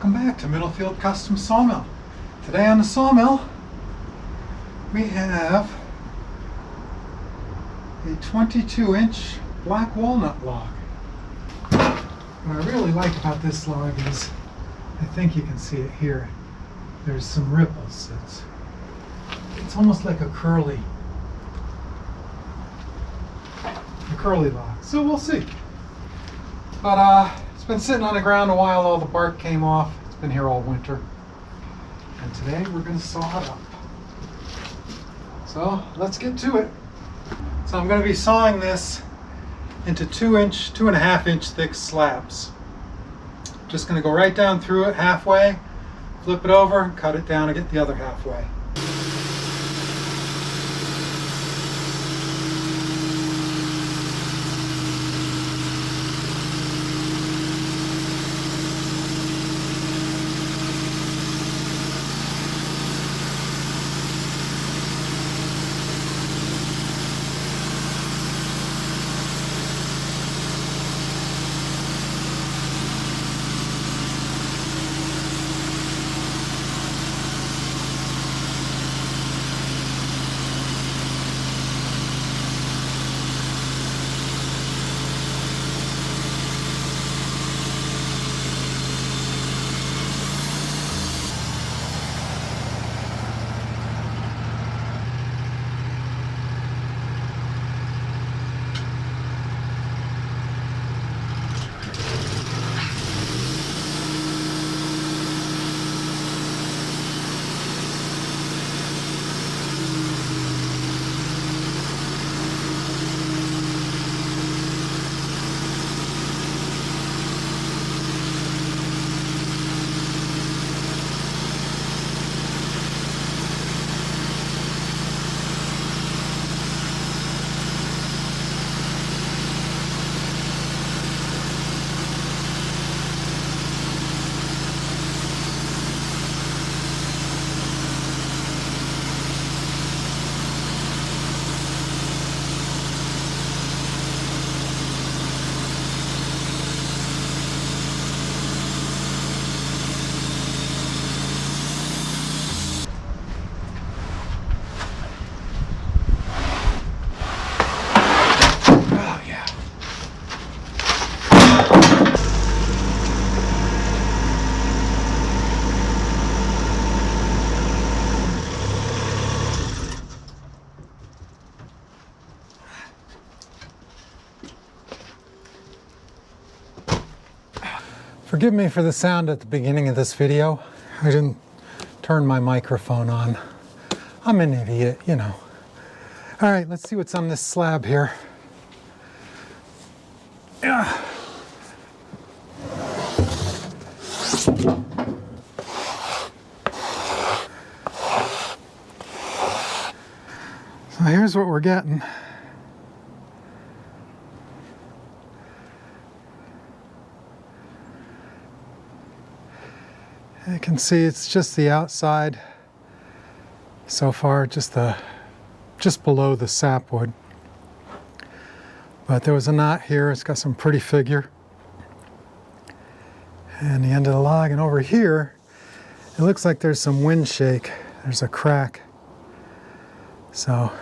Welcome back to Middlefield Custom Sawmill. Today on the sawmill we have a 22-inch black walnut log. What I really like about this log is, I think you can see it here, there's some ripples. It's almost like a curly log. So we'll see. But it's been sitting on the ground a while. All the bark came off. It's been here all winter. And today we're going to saw it up. So let's get to it. So I'm going to be sawing this into 2.5 inch thick slabs. Just going to go right down through it halfway, flip it over, and cut it down and get the other halfway. Forgive me for the sound at the beginning of this video. I didn't turn my microphone on. I'm an idiot, you know. All right, let's see what's on this slab here. Yeah. So here's what we're getting. You can see it's just the outside so far, just below the sapwood. But there was a knot here. It's got some pretty figure. And the end of the log, and over here, it looks like there's some wind shake. There's a crack. So,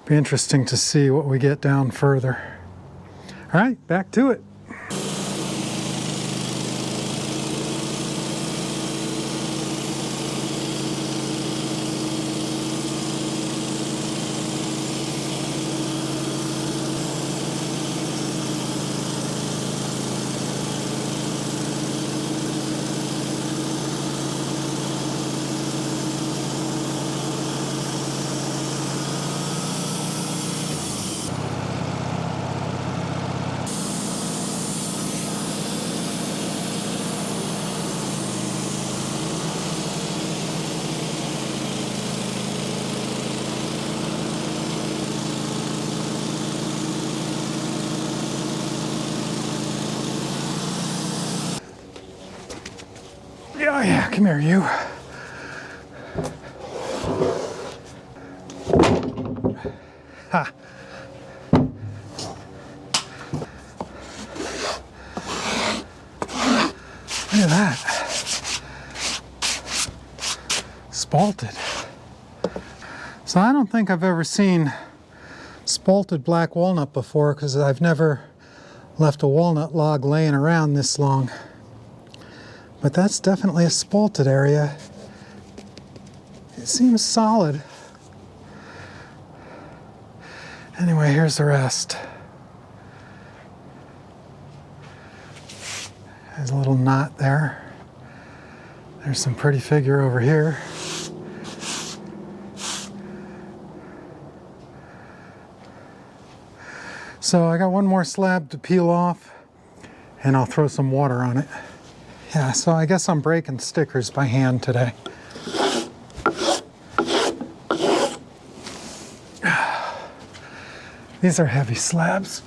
be interesting to see what we get down further. All right, back to it. Oh yeah, come here, you. Ha. Look at that. spalted. So I don't think I've ever seen spalted black walnut before, because I've never left a walnut log laying around this long. But that's definitely a spalted area. It seems solid. Anyway, here's the rest. There's a little knot there. There's some pretty figure over here. So I got one more slab to peel off, and I'll throw some water on it. Yeah, so I guess I'm breaking stickers by hand today. These are heavy slabs.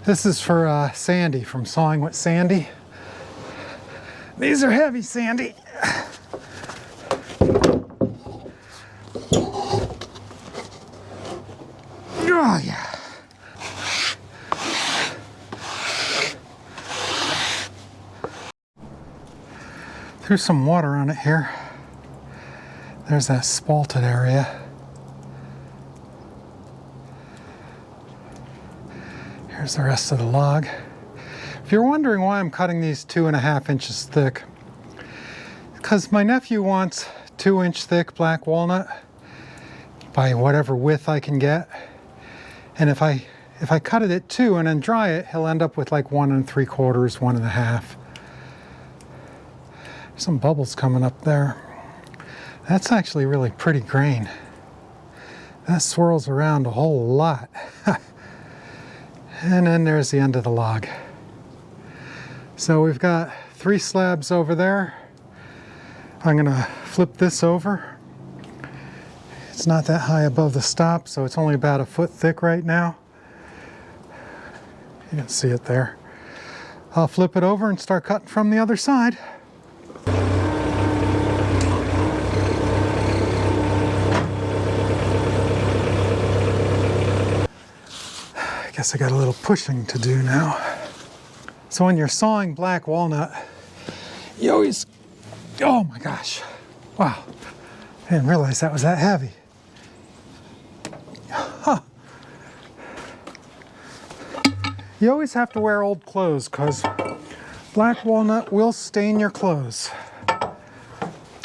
This is for Sandy from Sawing with Sandy. These are heavy, Sandy. Oh, yeah. Threw some water on it here. There's that spalted area. Here's the rest of the log. If you're wondering why I'm cutting these 2.5 inches thick, because my nephew wants 2-inch thick black walnut by whatever width I can get. And if I cut it at 2 and then dry it, he'll end up with like 1 3/4, 1.5. Some bubbles coming up there. That's actually really pretty grain. That swirls around a whole lot. And then there's the end of the log. So we've got 3 slabs over there. I'm gonna flip this over. It's not that high above the stop, so it's only about 1 foot thick right now. You can see it there. I'll flip it over and start cutting from the other side. I guess I got a little pushing to do now. So when you're sawing black walnut, you always, oh my gosh, wow, I didn't realize that was that heavy. Huh. You always have to wear old clothes, because black walnut will stain your clothes.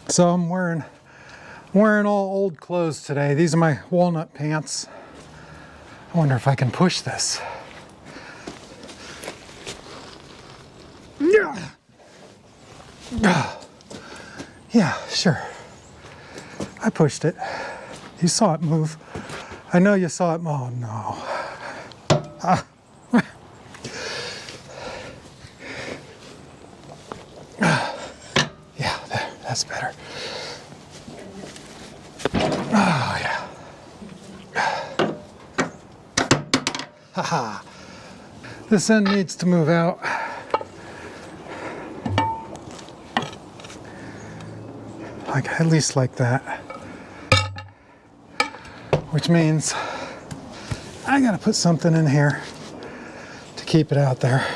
So I'm wearing all old clothes today. These are my walnut pants. I wonder if I can push this. Yeah, sure. I pushed it. You saw it move. I know you saw it. Oh no. Yeah, there, that's better. Oh yeah. Haha. This end needs to move out. Like, at least like that. Which means I gotta put something in here to keep it out there.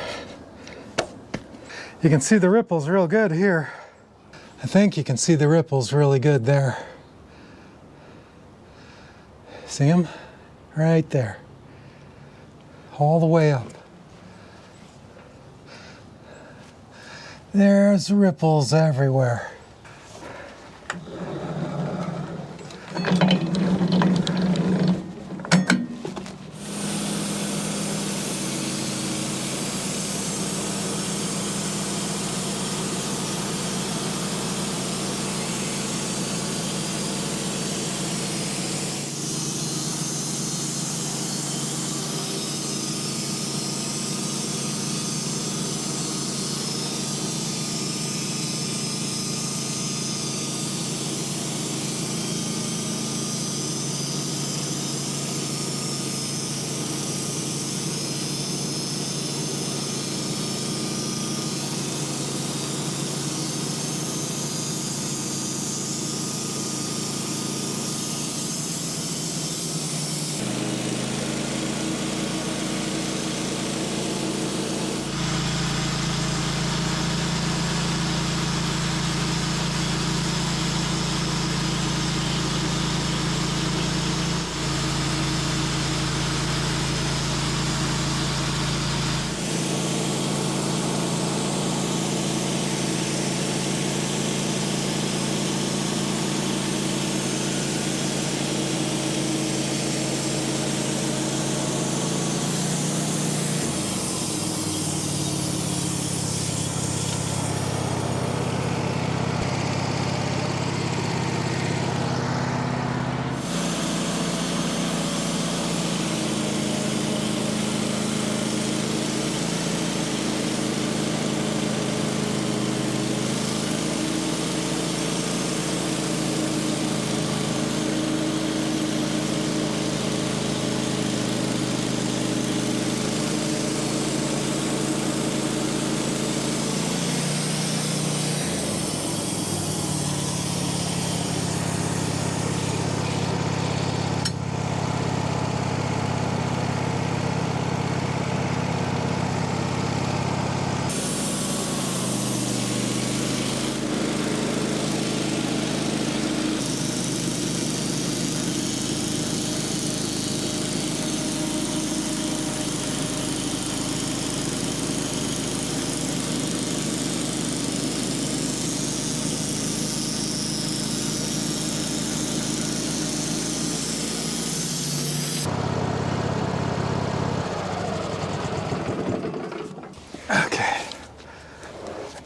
You can see the ripples real good here. I think you can see the ripples really good there. See them? Right there. All the way up. There's ripples everywhere.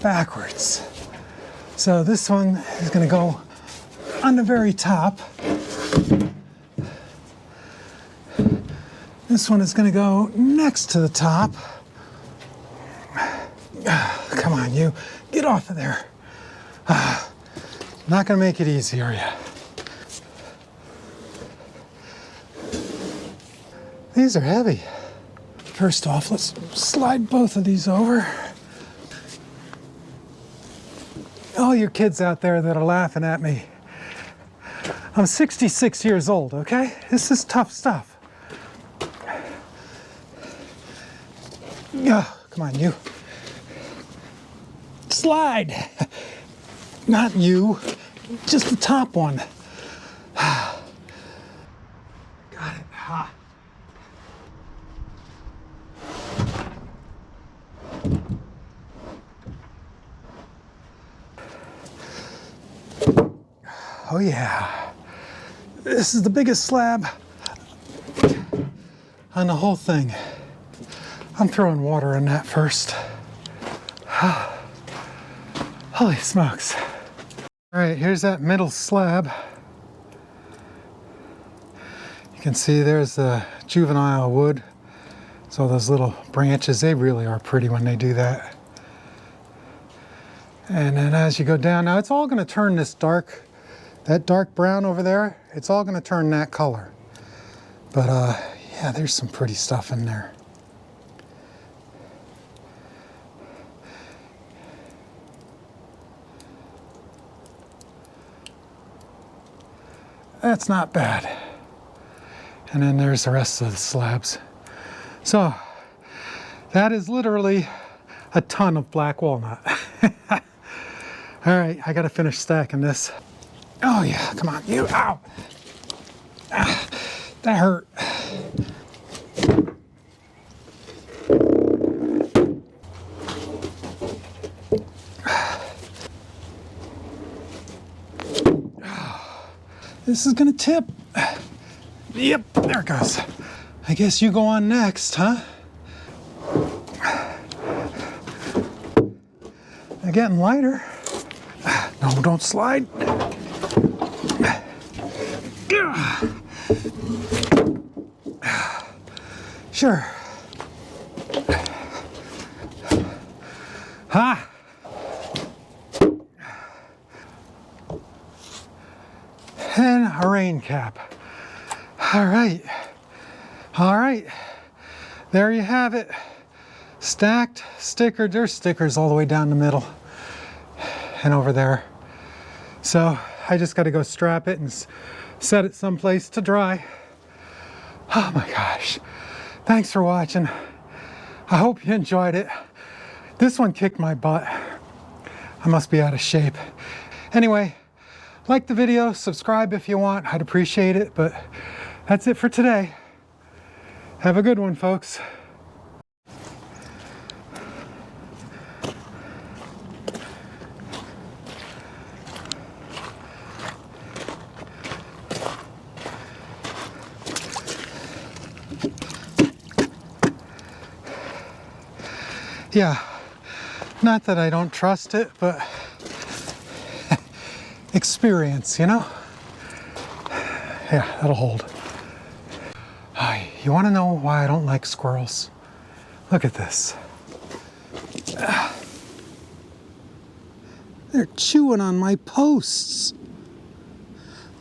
backwards. So this one is going to go on the very top. This one is going to go next to the top. Come on, you. Get off of there. Not going to make it easy, are you? These are heavy. First off, let's slide both of these over. All you kids out there that are laughing at me, I'm 66 years old, okay? This is tough stuff. Come on, you. Slide. Not you, just the top one. Got it. Oh yeah. This is the biggest slab on the whole thing. I'm throwing water in that first. Holy smokes. All right, here's that middle slab. You can see there's the juvenile wood. So those little branches, they really are pretty when they do that. And then as you go down, now it's all gonna turn this dark, that dark brown over there, it's all gonna turn that color. But yeah, there's some pretty stuff in there. That's not bad. And then there's the rest of the slabs. So that is literally a ton of black walnut. All right, I gotta finish stacking this. Oh yeah, come on, you, ow. Ah, that hurt. This is gonna tip. Yep, there it goes. I guess you go on next, huh? They're getting lighter. No, don't slide. Sure. Ha! And a rain cap. All right. All right. There you have it. Stacked, stickered. There's stickers all the way down the middle and over there. So I just got to go strap it and set it someplace to dry. Oh my gosh. Thanks for watching. I hope you enjoyed it. This one kicked my butt. I must be out of shape. Anyway, like the video, subscribe if you want. I'd appreciate it, but that's it for today. Have a good one, folks. Yeah, not that I don't trust it, but experience, you know? Yeah, that'll hold. You want to know why I don't like squirrels? Look at this. They're chewing on my posts.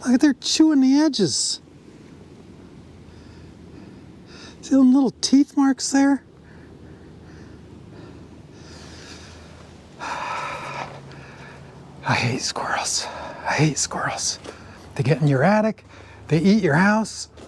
Look, they're chewing the edges. See them little teeth marks there? I hate squirrels. I hate squirrels. They get in your attic, they eat your house.